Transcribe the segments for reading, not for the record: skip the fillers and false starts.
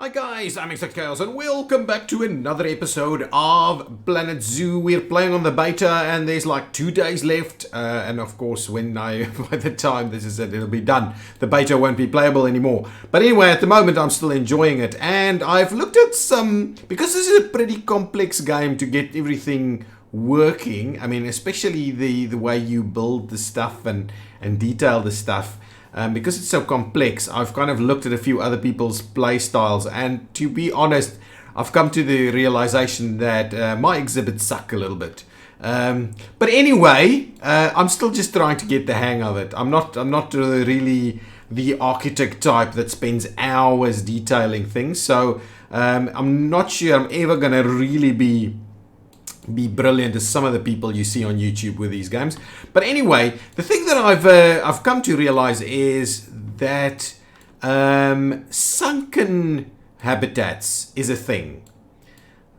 Hi guys, I'm ExactChaos and welcome back to another episode of Planet Zoo. We're playing on the beta and there's like 2 days left and of course by the time this is it, it'll be done. The beta won't be playable anymore. But anyway, at the moment I'm still enjoying it and I've looked at because this is a pretty complex game to get everything working. I mean, especially the way you build the stuff and detail the stuff. Because it's so complex, I've kind of looked at a few other people's play styles, and to be honest, I've come to the realization that my exhibits suck a little bit. But anyway, I'm still just trying to get the hang of it. I'm not really the architect type that spends hours detailing things, so I'm not sure I'm ever gonna really be brilliant as some of the people you see on YouTube with these games. But anyway, the thing that I've come to realize is that sunken habitats is a thing.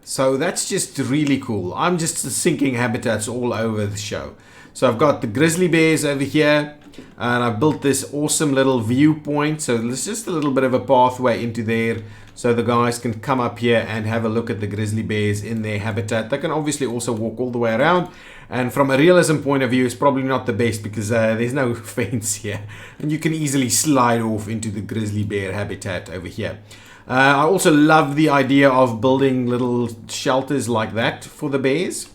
So that's just really cool. I'm just sinking habitats all over the show. So I've got the grizzly bears over here, and I've built this awesome little viewpoint. So there's just a little bit of a pathway into there, so the guys can come up here and have a look at the grizzly bears in their habitat. They can obviously also walk all the way around, and from a realism point of view, it's probably not the best because there's no fence here, and you can easily slide off into the grizzly bear habitat over here. I also love the idea of building little shelters like that for the bears,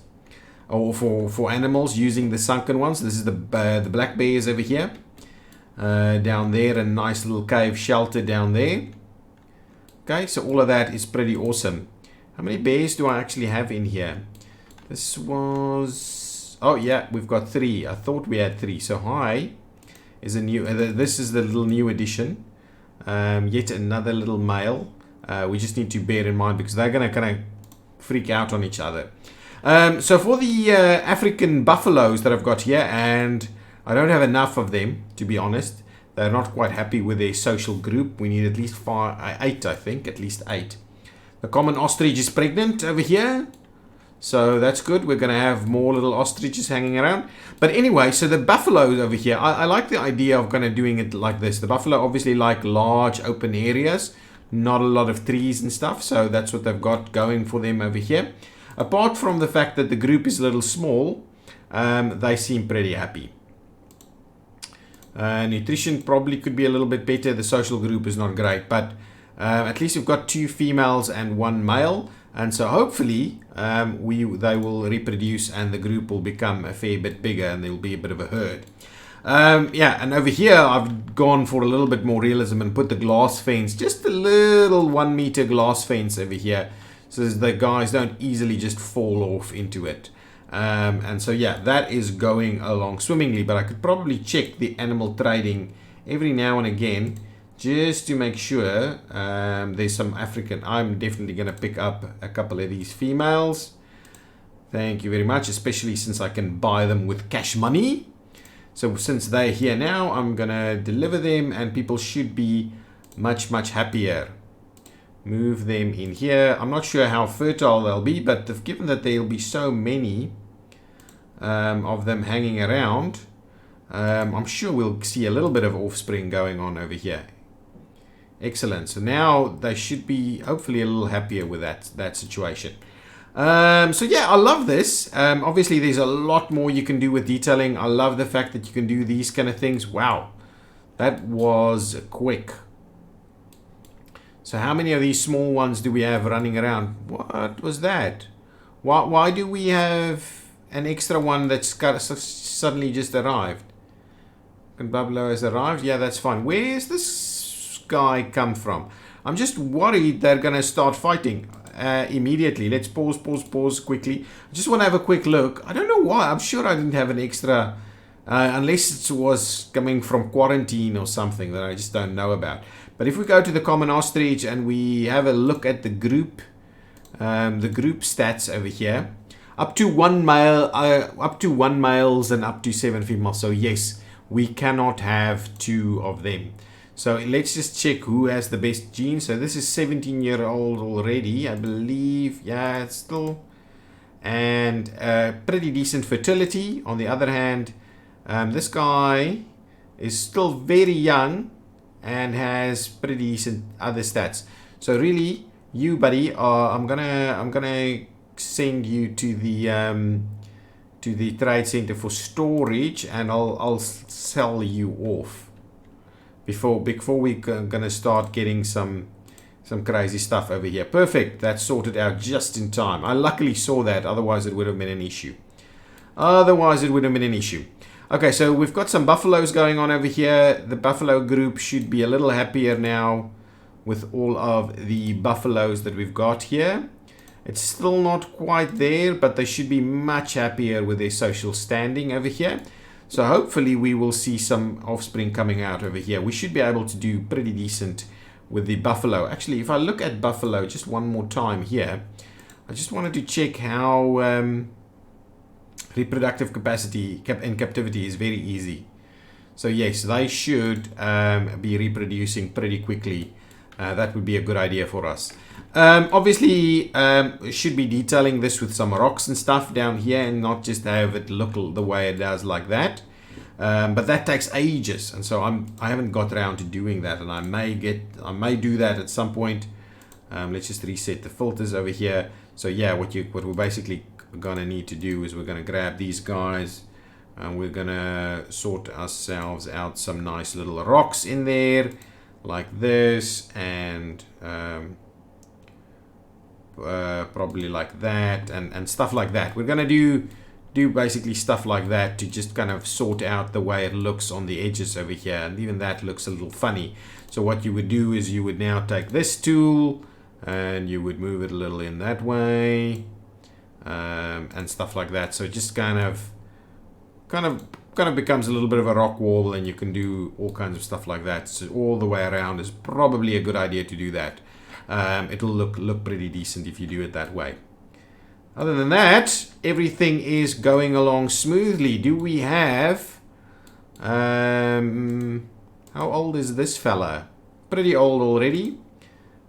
or for animals using the sunken ones. This is the black bears over here, down there, a nice little cave shelter down there. Okay, so all of that is pretty awesome. How many bears do I actually have in here? This was... oh yeah, we've got 3. I thought we had 3. So hi is a new... this is the little new addition. Yet another little male. We just need to bear in mind because they're going to kind of freak out on each other. So for the African buffaloes that I've got here, and I don't have enough of them, to be honest. They're not quite happy with their social group. We need at least 8, I think. At least 8. The common ostrich is pregnant over here. So that's good. We're going to have more little ostriches hanging around. But anyway, so the buffaloes over here, I like the idea of kind of doing it like this. The buffalo obviously like large open areas. Not a lot of trees and stuff. So that's what they've got going for them over here. Apart from the fact that the group is a little small, they seem pretty happy. Nutrition probably could be a little bit better. The social group is not great, but at least we've got 2 females and 1 male, and so hopefully they will reproduce and the group will become a fair bit bigger and there will be a bit of a herd. Yeah, and over here I've gone for a little bit more realism and put the glass fence, just a little 1 meter glass fence over here, so the guys don't easily just fall off into it. And so yeah, that is going along swimmingly, but I could probably check the animal trading every now and again just to make sure there's some African. I'm definitely going to pick up a couple of these females. Thank you very much, especially since I can buy them with cash money. So since they're here now, I'm going to deliver them and people should be much happier. Move them in here. I'm not sure how fertile they'll be, but given that there'll be so many of them hanging around, I'm sure we'll see a little bit of offspring going on over here. Excellent. So now they should be hopefully a little happier with that situation. So yeah, I love this. Obviously, there's a lot more you can do with detailing. I love the fact that you can do these kind of things. Wow, that was quick. So how many of these small ones do we have running around? What was that? Why do we have an extra one that's suddenly just arrived? And Buffalo has arrived? Yeah, that's fine. Where's this guy come from? I'm just worried they're going to start fighting immediately. Let's pause quickly. I just want to have a quick look. I don't know why. I'm sure I didn't have an extra... unless it was coming from quarantine or something that I just don't know about. But if we go to the common ostrich and we have a look at the group stats over here, up to 1 male, up to 1 males and up to 7 females. So yes, we cannot have 2 of them. So let's just check who has the best genes. So this is 17-year-old already, I believe. Yeah, it's still, and pretty decent fertility. On the other hand, this guy is still very young and has pretty decent other stats. So really, you buddy, I'm gonna send you to the trade center for storage, and I'll sell you off before we're gonna start getting some crazy stuff over here. Perfect. That's sorted out just in time. I luckily saw that, otherwise it would have been an issue. Okay, so we've got some buffaloes going on over here. The buffalo group should be a little happier now with all of the buffaloes that we've got here. It's still not quite there, but they should be much happier with their social standing over here. So hopefully we will see some offspring coming out over here. We should be able to do pretty decent with the buffalo. Actually, if I look at buffalo just one more time here, I just wanted to check how reproductive capacity in captivity is very easy. So yes, they should be reproducing pretty quickly. That would be a good idea for us. Obviously, should be detailing this with some rocks and stuff down here, and not just have it look the way it does like that. But that takes ages, and so I haven't got around to doing that, and I may do that at some point. Let's just reset the filters over here. So yeah, what we're basically gonna need to do is we're gonna grab these guys, and we're gonna sort ourselves out some nice little rocks in there, like this, and probably like that, and stuff like that. We're gonna do basically stuff like that to just kind of sort out the way it looks on the edges over here, and even that looks a little funny. So what you would do is you would now take this tool and you would move it a little in that way, and stuff like that. So it just kind of becomes a little bit of a rock wall, and you can do all kinds of stuff like that. So all the way around is probably a good idea to do that. It'll look pretty decent if you do it that way. Other than that, everything is going along smoothly. Do we have how old is this fella? Pretty old already.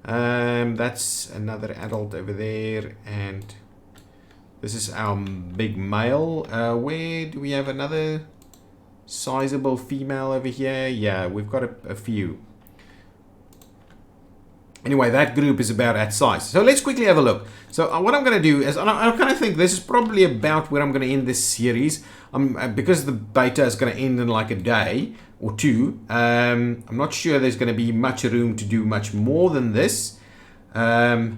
That's another adult over there, and this is our big male. Where do we have another sizable female over here? Yeah, we've got a few. Anyway, that group is about that size. So let's quickly have a look. So what I'm going to do is, I kind of think this is probably about where I'm going to end this series. Because the beta is going to end in like a day or two. I'm not sure there's going to be much room to do much more than this. Well,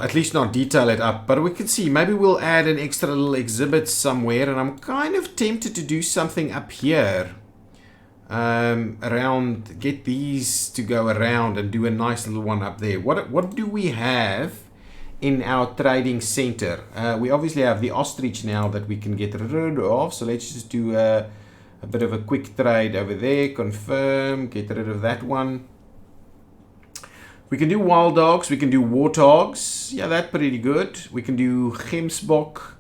at least not detail it up. But we can see, maybe we'll add an extra little exhibit somewhere. And I'm kind of tempted to do something up here. Around, get these to go around and do a nice little one up there. What do we have in our trading center? We obviously have the ostrich now that we can get rid of. So let's just do a bit of a quick trade over there. Confirm, get rid of that one. We can do wild dogs. We can do warthogs. Yeah, that's pretty good. We can do gemsbok.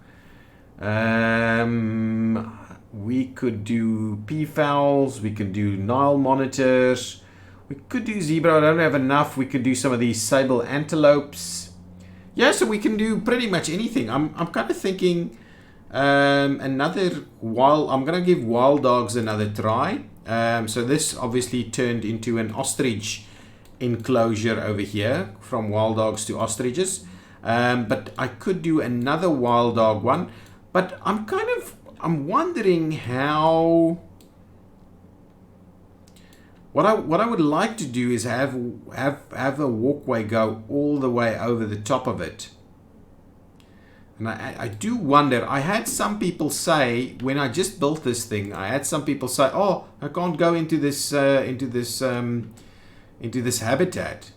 We could do peafowls, we can do Nile monitors, we could do zebra. I don't have enough. We could do some of these sable antelopes. Yeah, so we can do pretty much anything. I'm kind of thinking I'm gonna give wild dogs another try. So this obviously turned into an ostrich enclosure over here, from wild dogs to ostriches. But I could do another wild dog one, but I'm wondering how. What I would like to do is have a walkway go all the way over the top of it. And I do wonder. I had some people say when I just built this thing, I had some people say, "Oh, I can't go into this habitat."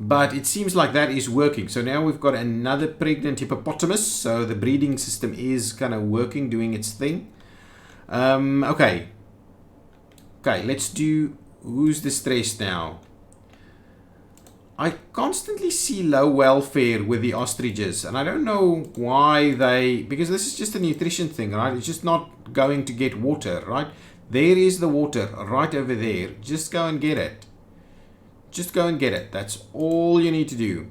But it seems like that is working. So now we've got another pregnant hippopotamus. So the breeding system is kind of working, doing its thing. Okay, let's do, who's the stress now? I constantly see low welfare with the ostriches. And I don't know why because this is just a nutrition thing, right? It's just not going to get water, right? There is the water right over there. Just go and get it. Just go and get it. That's all you need to do.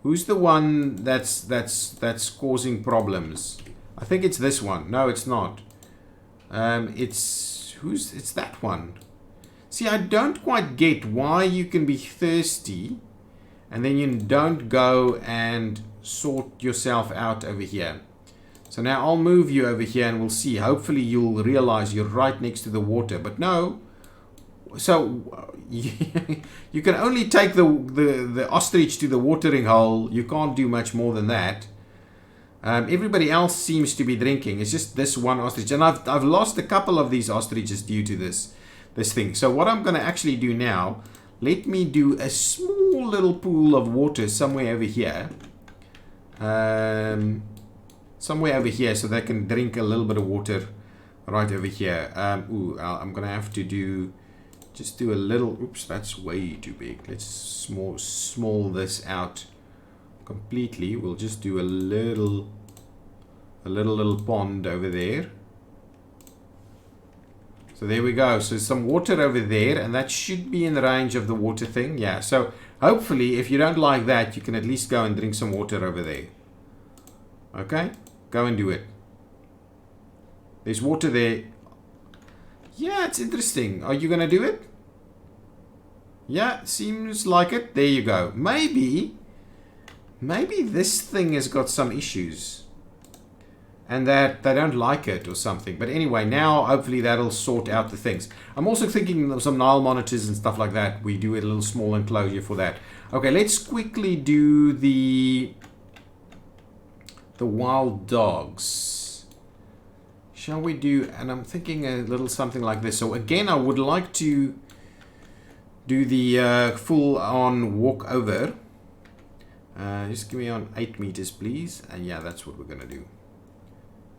Who's the one that's causing problems? I think it's this one. No, it's not. It's It's that one. See, I don't quite get why you can be thirsty and then you don't go and sort yourself out over here. So now I'll move you over here and we'll see. Hopefully you'll realize you're right next to the water. But no. So you can only take the ostrich to the watering hole. You can't do much more than that. Everybody else seems to be drinking. It's just this one ostrich. And I've lost a couple of these ostriches due to this thing. So what I'm going to actually do now, let me do a small little pool of water somewhere over here. Somewhere over here so they can drink a little bit of water right over here. I'm going to have to just do a little, oops, that's way too big. Let's small this out completely. We'll just do a little pond over there. So there we go. So some water over there, and that should be in the range of the water thing. Yeah, so hopefully if you don't like that, you can at least go and drink some water over there. Okay, go and do it. There's water there. Yeah, it's interesting. Are you going to do it? Yeah, seems like it. There you go. Maybe this thing has got some issues. And that they don't like it or something. But anyway, now hopefully that'll sort out the things. I'm also thinking of some Nile monitors and stuff like that. We do a little small enclosure for that. Okay, let's quickly do the wild dogs. Shall we do, and I'm thinking a little something like this. So again, I would like to do the full on walk over. Just give me on 8 meters, please. And yeah, that's what we're going to do.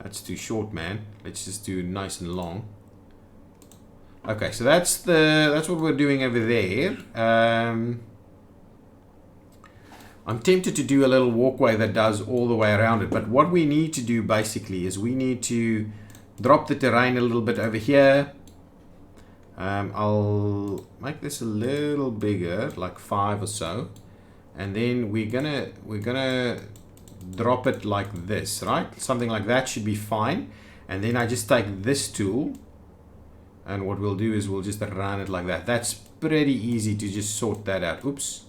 That's too short, man. Let's just do nice and long. Okay, so that's what we're doing over there. I'm tempted to do a little walkway that does all the way around it. But what we need to do basically is we need to drop the terrain a little bit over here. I'll make this a little bigger, like 5 or so. And then we're gonna drop it like this, right? Something like that should be fine. And then I just take this tool, and what we'll do is we'll just run it like that. That's pretty easy to just sort that out. Oops,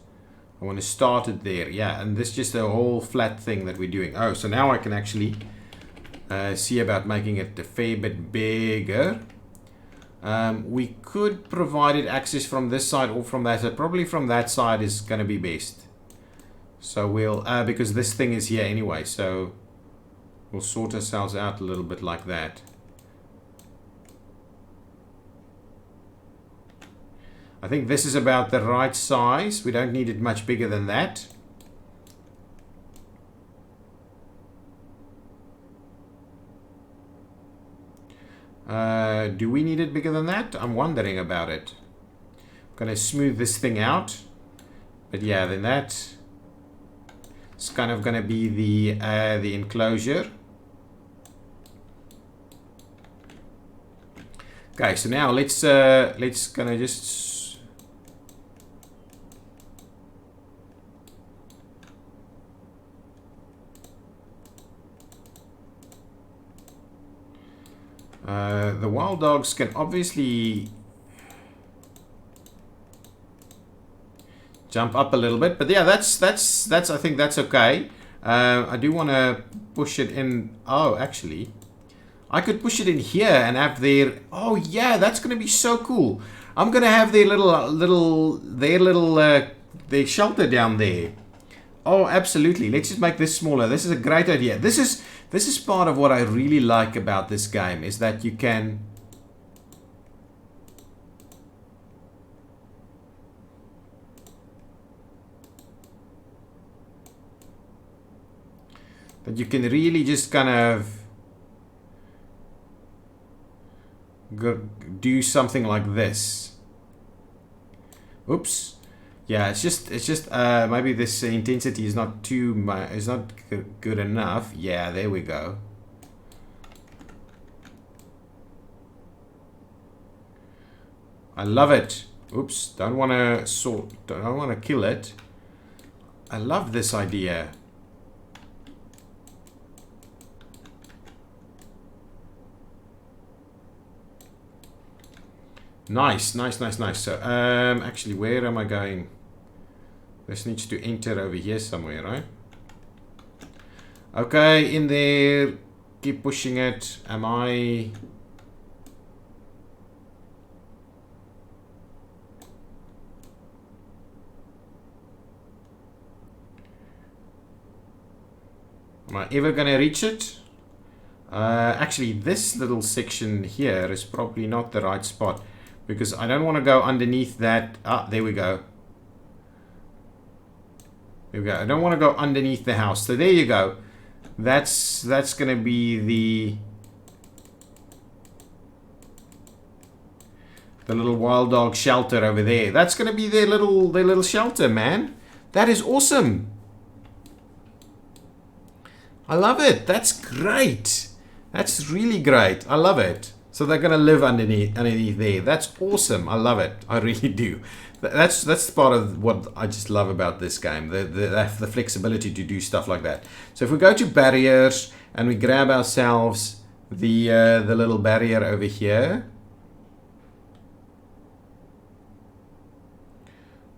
I want to start it there. Yeah, and this is just a whole flat thing that we're doing. Oh, so now I can actually see about making it a fair bit bigger. We could provide it access from this side or from that side. Probably from that side is going to be best. So we'll, because this thing is here anyway, so we'll sort ourselves out a little bit like that. I think this is about the right size. We don't need it much bigger than that. Do we need it bigger than that? I'm wondering about it. I'm going to smooth this thing out. But yeah, then that... it's kind of going to be the enclosure. Okay, so now let's kind of just the wild dogs can obviously jump up a little bit, but yeah, that's I think that's okay. I do want to push it in. Oh, actually, I could push it in here and have their. Oh yeah, that's gonna be so cool. I'm gonna have their their shelter down there. Oh, absolutely. Let's just make this smaller. This is a great idea. This is part of what I really like about this game, is that you can. That you can really just kind of do something like this. Oops. Yeah, it's just maybe this intensity is not too much, is not good enough. Yeah, there we go. I love it. Oops, don't want to kill it. I love this idea. Nice. So, actually, where am I going? This needs to enter over here somewhere, right? Okay, in there. Keep pushing it. Am I... Am I ever going to reach it? Actually, this little section here is probably not the right spot, because I don't want to go underneath that. Ah, there we go. There we go. I don't want to go underneath the house. So there you go. That's going to be the little wild dog shelter over there. That's going to be their little shelter, man. That is awesome. I love it. That's great. That's really great. I love it. So they're going to live underneath there. That's awesome. I love it. I really do. That's part of what I just love about this game. The flexibility to do stuff like that. So if we go to barriers and we grab ourselves the little barrier over here.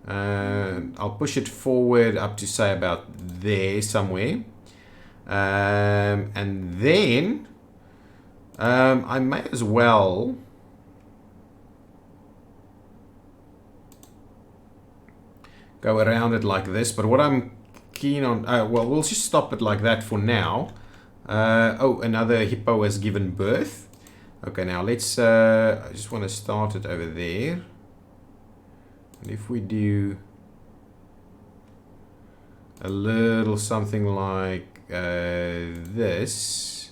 I'll push it forward up to say about there somewhere. And then I may as well go around it like this, but what I'm keen on, well, we'll just stop it like that for now. Oh, another hippo has given birth. Okay, now let's, I just want to start it over there. And if we do a little something like this,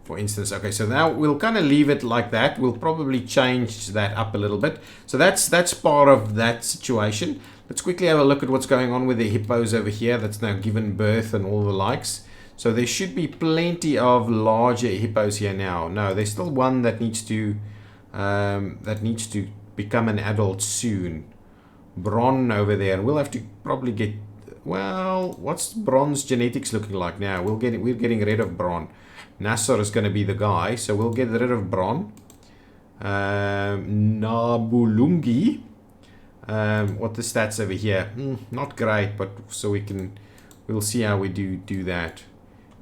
for instance. Okay, so now we'll kind of leave it like that. We'll probably change that up a little bit. So that's part of that situation. Let's quickly have a look at what's going on with the hippos over here that's now given birth and all the likes. So there should be plenty of larger hippos here now. No, there's still one that needs to become an adult soon. Bron over there. We'll have to probably get, well, what's Bron's genetics looking like now? We're getting rid of Bron. Nassar is going to be the guy, so we'll get rid of Bron. Nabulungi. What the stats over here? Not great, but so we'll see how we do that.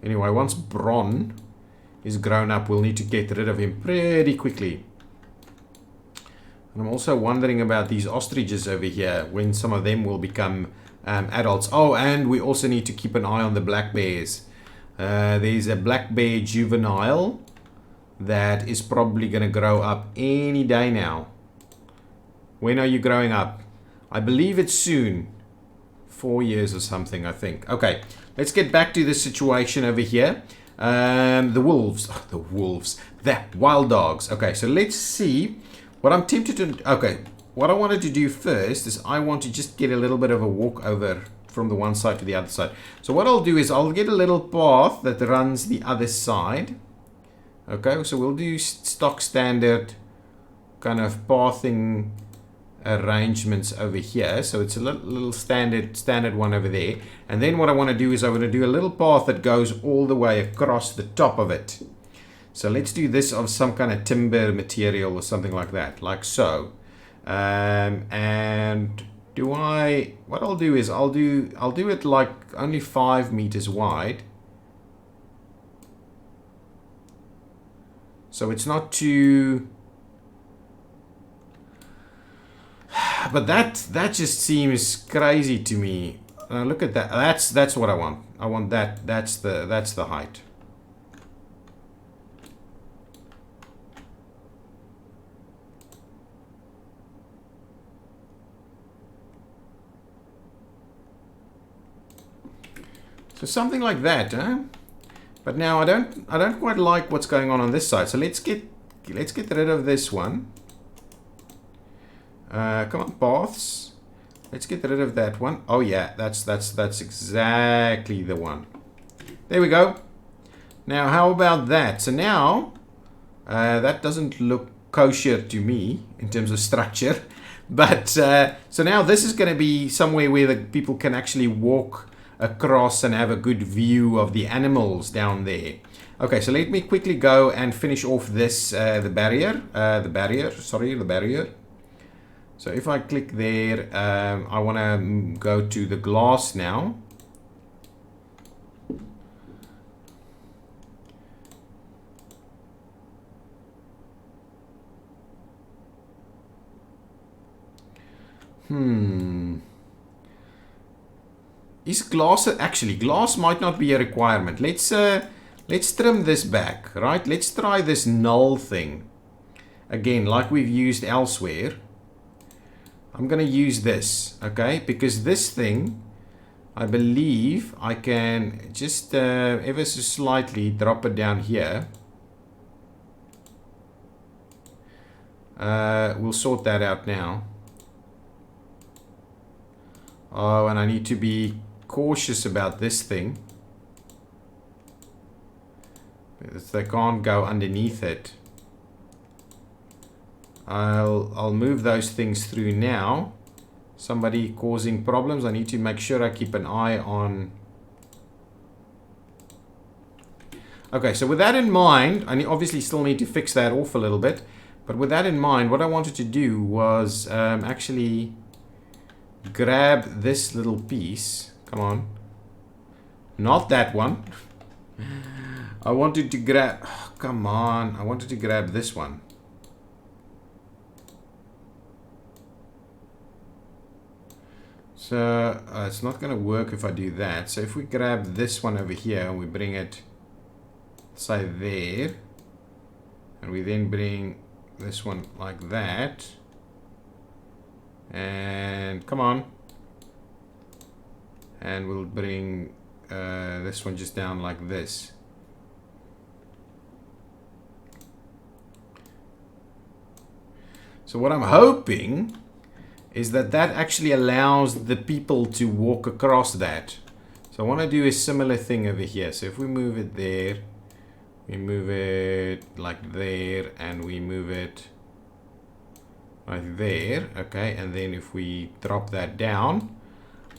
Anyway, once Bron is grown up, we'll need to get rid of him pretty quickly. And I'm also wondering about these ostriches over here, when some of them will become adults. Oh, and we also need to keep an eye on the black bears. There's a black bear juvenile that is probably going to grow up any day now. When are you growing up? I believe it's soon. 4 years or something, I think. Okay, let's get back to the situation over here. The wolves. Oh, the wolves. The wild dogs. Okay, so let's see what I'm tempted to... Okay, what I wanted to do first is I want to just get a little bit of a walk over from the one side to the other side. So what I'll do is I'll get a little path that runs the other side. Okay, so we'll do stock standard kind of pathing arrangements over here. So it's a little standard one over there. And then what I want to do is I want to do a little path that goes all the way across the top of it. So let's do this of some kind of timber material or something like that, like so. And what I'll do is I'll do it like only 5 meters wide. So it's not too, but that just seems crazy to me. Look at that. That's what I want. I want that. That's the height. So something like that, huh? But now I don't quite like what's going on this side. So let's get rid of this one. Come on, paths. Let's get rid of that one. Oh yeah, that's exactly the one. There we go. Now how about that? So now that doesn't look kosher to me in terms of structure. But so now this is going to be somewhere where the people can actually walk across and have a good view of the animals down there. Okay, so let me quickly go and finish off this, the barrier. So if I click there, I want to go to the glass now. Is glass, actually glass might not be a requirement. Let's trim this back, right? Let's try this null thing again, like we've used elsewhere. I'm gonna use this, okay, because this thing, I believe I can just ever so slightly drop it down here. We'll sort that out now. Oh, and I need to be cautious about this thing. They can't go underneath it. I'll move those things through now. Somebody causing problems. I need to make sure I keep an eye on. Okay, so with that in mind, I obviously still need to fix that off a little bit. But with that in mind, what I wanted to do was actually grab this little piece. Come on. Not that one. I wanted to grab... Oh, come on. I wanted to grab this one. So it's not going to work if I do that. So if we grab this one over here and we bring it, say, there. And we then bring this one like that. And come on. And we'll bring this one just down like this. So what I'm hoping is that actually allows the people to walk across that. So I want to do a similar thing over here. So if we move it there, we move it like there, and we move it like there, okay, and then if we drop that down,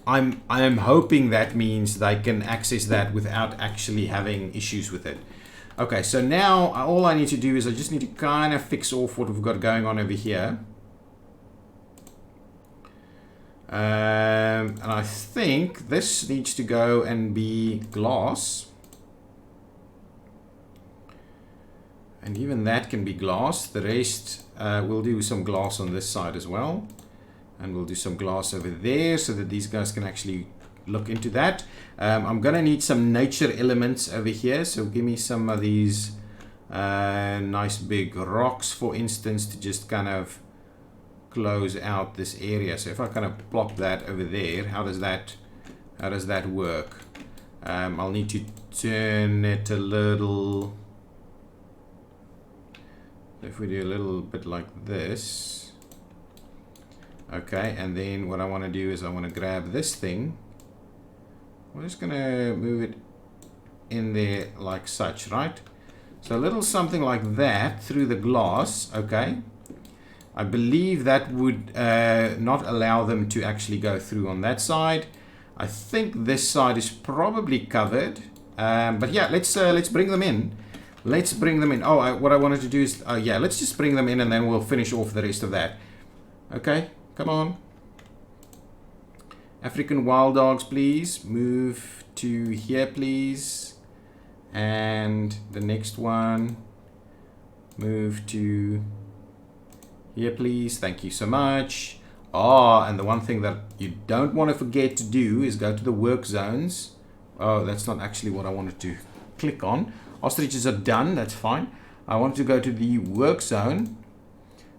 I'm hoping that means they can access that without actually having issues with it. Okay, so now all I need to do is I just need to kind of fix off what we've got going on over here. And I think this needs to go and be glass. And even that can be glass. The rest, we'll do some glass on this side as well. And we'll do some glass over there so that these guys can actually look into that. I'm going to need some nature elements over here. So give me some of these nice big rocks, for instance, to just kind of close out this area. So if I kind of plop that over there, how does that work? I'll need to turn it a little. If we do a little bit like this. Okay, and then what I want to do is I want to grab this thing. We're just going to move it in there like such, right? So a little something like that through the glass, okay? I believe that would not allow them to actually go through on that side. I think this side is probably covered. But yeah, let's bring them in. Let's bring them in. Oh, what I wanted to do is, yeah, let's just bring them in and then we'll finish off the rest of that. Okay, come on. African wild dogs, please. Move to here, please. And the next one, move to here, please. Thank you so much. And the one thing that you don't want to forget to do is go to the work zones. Oh, that's not actually what I wanted to click on. Ostriches are done, that's fine. I want to go to the work zone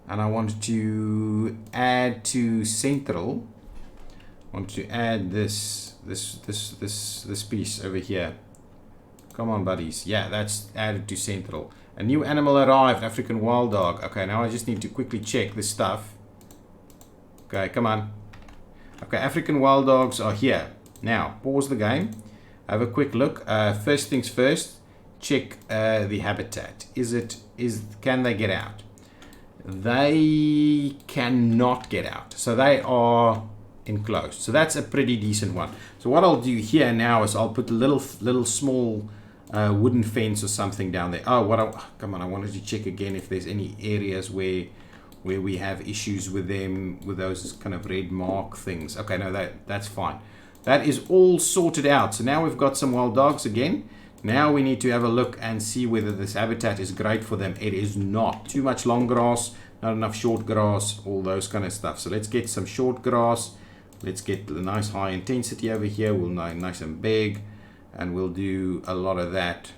and I want to add to central. I want to add this piece over here. Come on, buddies. Yeah, that's added to central. A new animal arrived, African wild dog. Okay, now I just need to quickly check this stuff. Okay, come on. Okay, African wild dogs are here. Now, pause the game. Have a quick look. First things first, check the habitat. Can they get out? They cannot get out. So they are enclosed. So that's a pretty decent one. So what I'll do here now is I'll put little small wooden fence or something down there. Oh, come on, I wanted to check again if there's any areas where we have issues with them, with those kind of red mark things. Okay, no, that's fine. That is all sorted out. So now we've got some wild dogs again. Now we need to have a look and see whether this habitat is great for them. It is not. Too much long grass, not enough short grass, all those kind of stuff. So let's get some short grass. Let's get the nice high intensity over here. We'll nice and big, and we'll do a lot of that.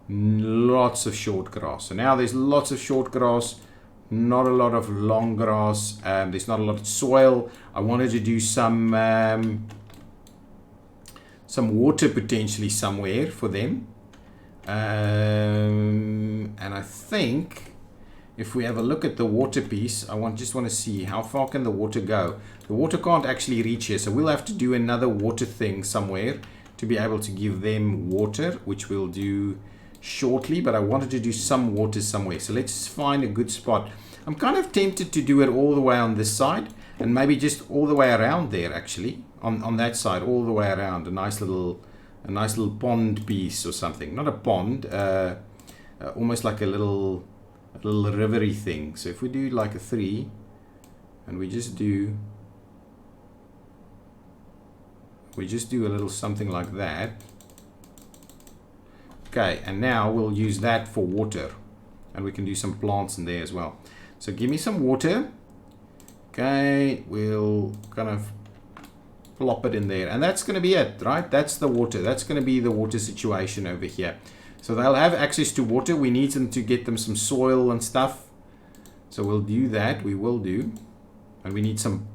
Lots of short grass. So now there's lots of short grass, not a lot of long grass. There's not a lot of soil. I wanted to do some water potentially somewhere for them. And I think if we have a look at the water piece, just want to see how far can the water go. The water can't actually reach here, so we'll have to do another water thing somewhere to be able to give them water, which we'll do shortly. But I wanted to do some water somewhere, so let's find a good spot. I'm kind of tempted to do it all the way on this side, and maybe just all the way around there, actually on that side, all the way around. A nice little pond piece or something. Not a pond, almost like a little rivery thing. So if we do like a 3, and we just do a little something like that. Okay, and now we'll use that for water, and we can do some plants in there as well. So give me some water. Okay, we'll kind of plop it in there, and that's going to be it, right? That's the water. That's going to be the water situation over here. So they'll have access to water. We need them to get them some soil and stuff. So we'll do that. We will do. And we need some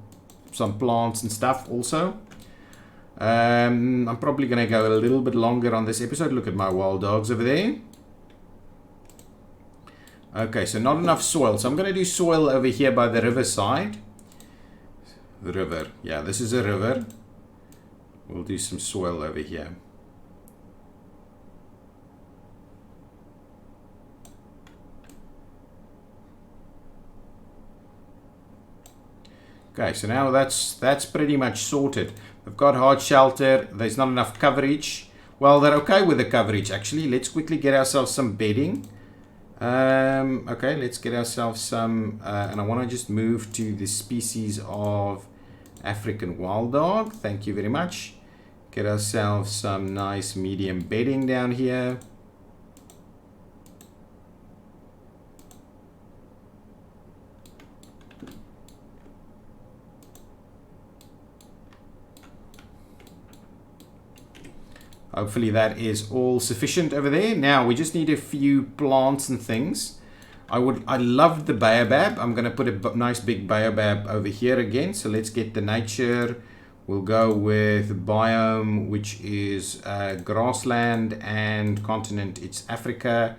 plants and stuff also. I'm probably going to go a little bit longer on this episode. Look at my wild dogs over there. Okay, so not enough soil. So I'm going to do soil over here by the riverside. The river. Yeah, this is a river. We'll do some soil over here. Okay, so now that's pretty much sorted. We've got hard shelter. There's not enough coverage. Well, they're okay with the coverage, actually. Let's quickly get ourselves some bedding. Okay, let's get ourselves some, and I want to just move to the species of African wild dog. Thank you very much. Get ourselves some nice medium bedding down here. Hopefully that is all sufficient over there. Now we just need a few plants and things. I love the baobab. I'm going to put a nice big baobab over here again. So let's get the nature. We'll go with biome, which is grassland, and continent, it's Africa.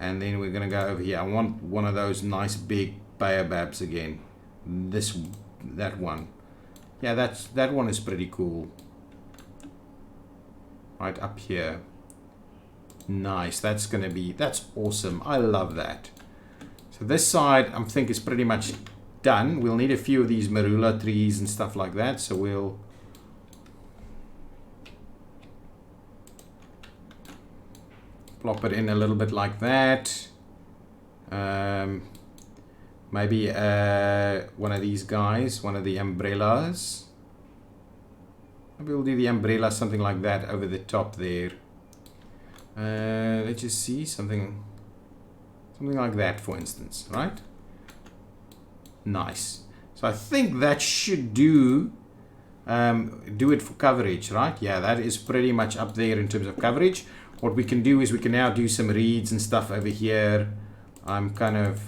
And then we're going to go over here. I want one of those nice big baobabs again. That one. Yeah, that one is pretty cool. Right up here. Nice. That's awesome. I love that. So this side, I think, is pretty much done. We'll need a few of these marula trees and stuff like that. So we'll plop it in a little bit like that. Maybe one of these guys, one of the umbrellas. Maybe we'll do the umbrella, something like that over the top there. Let's just see something like that, for instance, right? Nice. So I think that should do it for coverage, right? Yeah, that is pretty much up there in terms of coverage. What we can do is we can now do some reeds and stuff over here. I'm kind of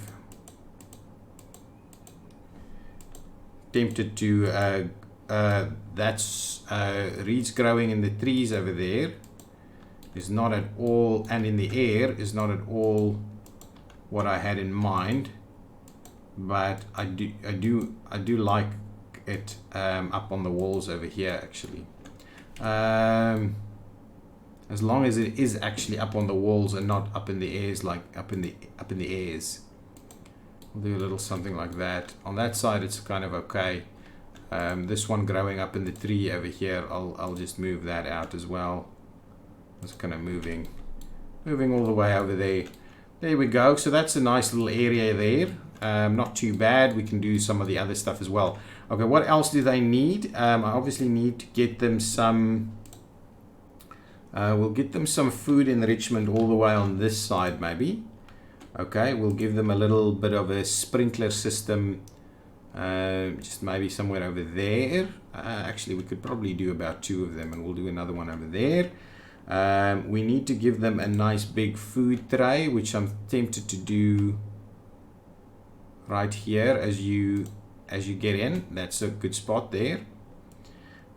tempted to that's reeds growing in the trees over there is not at all, and in the air is not at all what I had in mind, but I do like it up on the walls over here, actually. As long as it is actually up on the walls and not up in the airs, like up in the airs. We'll do a little something like that. On that side it's kind of okay. This one growing up in the tree over here, I'll just move that out as well. It's kind of moving all the way over there. There we go. So that's a nice little area there. Not too bad. We can do some of the other stuff as well. Okay, what else do they need? I obviously need to get them some... we'll get them some food enrichment all the way on this side maybe. Okay, we'll give them a little bit of a sprinkler system. Just maybe somewhere over there. Actually, we could probably do about 2 of them, and we'll do another one over there. We need to give them a nice big food tray, which I'm tempted to do right here as you get in. That's a good spot there.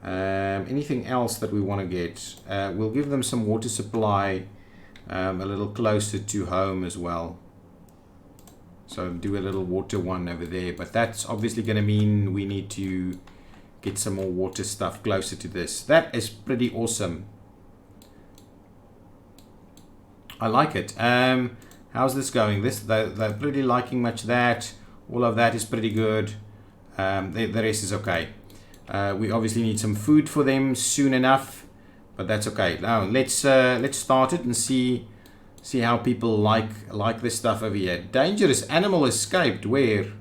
Anything else that we want to get? We'll give them some water supply a little closer to home as well. So do a little water one over there, but that's obviously going to mean we need to get some more water stuff closer to this. That is pretty awesome. I like it. How's this going? They're pretty liking much that. All of that is pretty good. The rest is okay. We obviously need some food for them soon enough, but that's okay. Now let's start it and see how people like this stuff over here. Dangerous animal escaped. Where?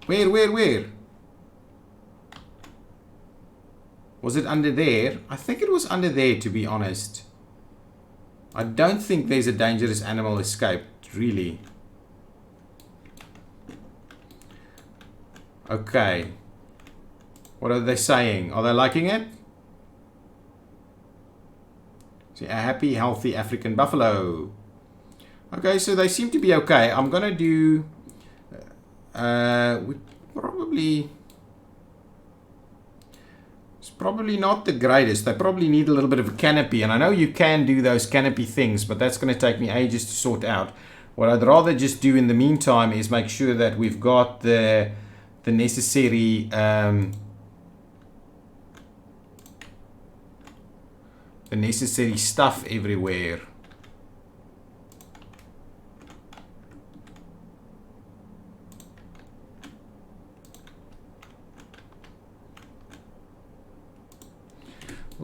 Where? Was it under there? I think it was under there, to be honest. I don't think there's a dangerous animal escaped, really. Okay. What are they saying? Are they liking it? See, a happy, healthy African buffalo. Okay, so they seem to be okay. I'm gonna do... we probably... It's probably not the greatest. They probably need a little bit of a canopy. And I know you can do those canopy things, but that's going to take me ages to sort out. What I'd rather just do in the meantime is make sure that we've got the necessary... the necessary stuff everywhere.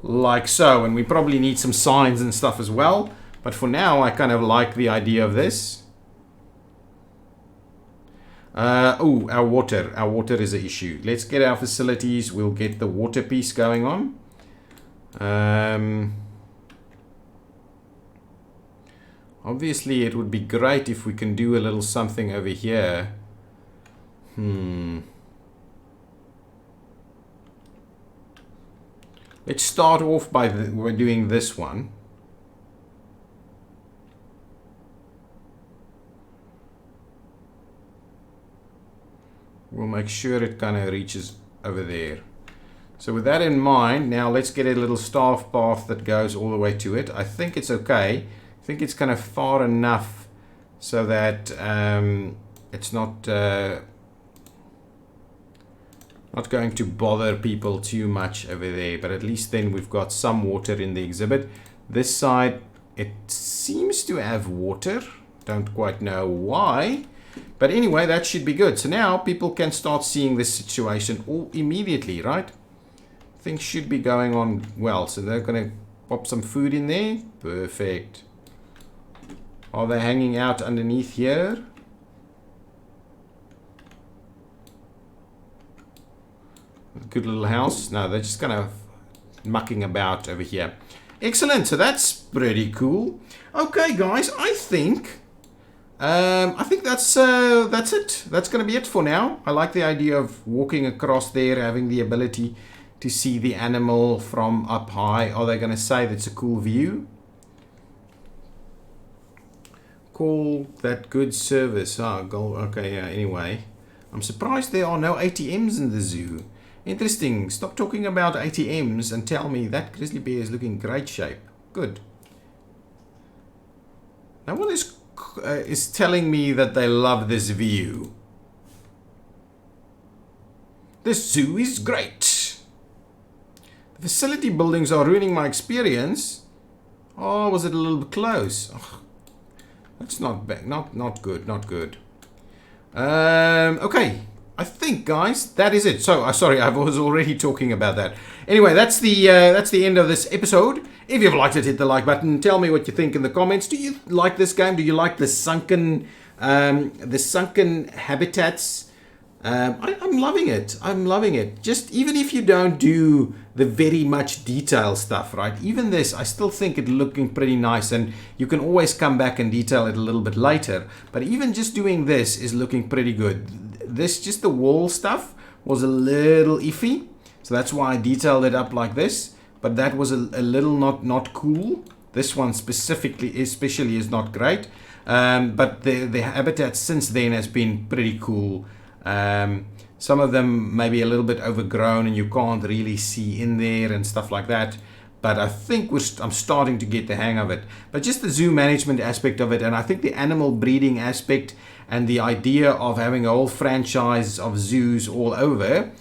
Like so, and we probably need some signs and stuff as well, but for now I kind of like the idea of this. Oh, our water is an issue. Let's get our facilities. We'll get the water piece going on. Obviously it would be great if we can do a little something over here. Let's start off by we're doing this one. We'll make sure it kind of reaches over there. So with that in mind, now let's get a little staff path that goes all the way to it. I think it's okay. I think it's kind of far enough so that it's not going to bother people too much over there, but at least then we've got some water in the exhibit. This side, it seems to have water. Don't quite know why, but anyway, that should be good. So now people can start seeing this situation all immediately, right? Things should be going on well. So they're going to pop some food in there. Perfect. Are they hanging out underneath here? Good little house. No, they're just kind of mucking about over here. Excellent. So that's pretty cool. Okay, guys, I think that's it. That's going to be it for now. I like the idea of walking across there, having the ability to see the animal from up high. Are they going to say that's a cool view? Call that good service. Oh, go. Okay, yeah, anyway. I'm surprised there are no ATMs in the zoo. Interesting. Stop talking about ATMs and tell me that grizzly bear is looking great shape. Good. No one is telling me that they love this view. This zoo is great. The facility buildings are ruining my experience. Oh, was it a little bit close? Oh, that's not bad. Not good. Not good. Okay. I think, guys, that is it. So, sorry, I was already talking about that. Anyway, that's the end of this episode. If you've liked it, hit the like button. Tell me what you think in the comments. Do you like this game? Do you like the sunken habitats? I'm loving it. I'm loving it. Just even if you don't do the very much detail stuff, right? Even this, I still think it looking pretty nice, and you can always come back and detail it a little bit later. But even just doing this is looking pretty good. This, just the wall stuff, was a little iffy, so that's why I detailed it up like this. But that was a little not cool. This one especially is not great. But the habitat since then has been pretty cool. Some of them maybe a little bit overgrown and you can't really see in there and stuff like that, but I think I'm starting to get the hang of it. But just the zoo management aspect of it, and I think the animal breeding aspect and the idea of having a whole franchise of zoos all over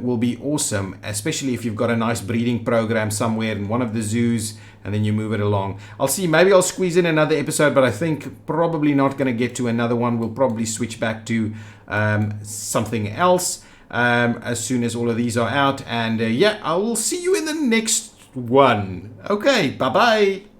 will be awesome, especially if you've got a nice breeding program somewhere in one of the zoos and then you move it along. I'll see, maybe I'll squeeze in another episode, but I think probably not going to get to another one. We'll probably switch back to something else as soon as all of these are out. And yeah, I will see you in the next one. Okay, bye-bye.